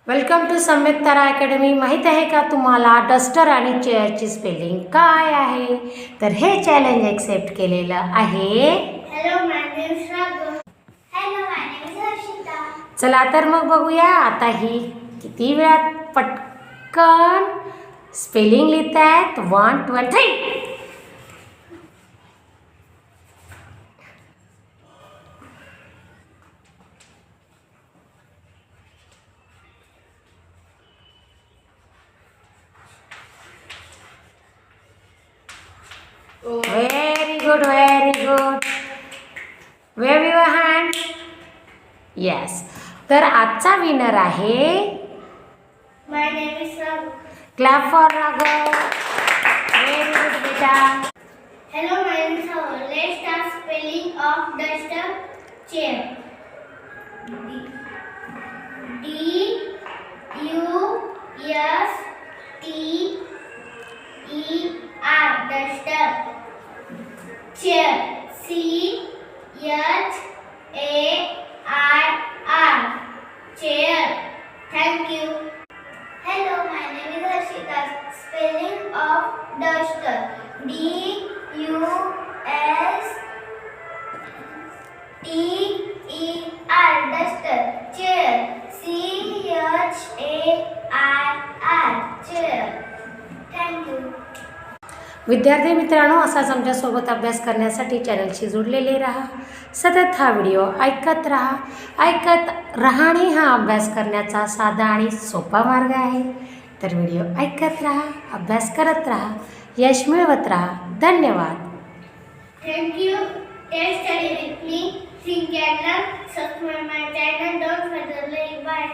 Welcome to संयुक्तारा academy. माहीत आहे का तुम्हाला डस्टर आणि चेअरची स्पेलिंग काय आहे? तर हे चॅलेंज एक्सेप्ट केलेलं आहे. Hello my name is Raghav. Hello my name is Harshita. चला तर मग बघूया आता ही किती वेळात पटकन स्पेलिंग लिहित आहेत. 1 2 3. Very good, very good. Wave your hand. Yes. तर आजचा विनर आहे. My name is Raghav. Clap for Raghav. Very good बेटा. Hello my name is Raghav. Let's start spelling of duster chair. D-U-S-T-E-R duster. Chair C-H-A-I-R chair. Thank you. Hello, my name is Harshita. Spelling of duster. D-U-S-T-E-R duster. Chair. C-H-A-I-R chair. Thank you. विद्यार्थी मित्रांनो, असाच आमच्यासोबत अभ्यास करण्यासाठी चॅनलशी जोडलेले राहा. सतत हा व्हिडिओ ऐकत राहा आणि हा अभ्यास करण्याचा साधा आणि सोपा मार्ग आहे. तर व्हिडिओ ऐकत राहा, अभ्यास करत राहा, यश मिळवत राहा. धन्यवाद. Thank you. Study with me. Think and learn. Subscribe my channel. Don't forget to like. Bye.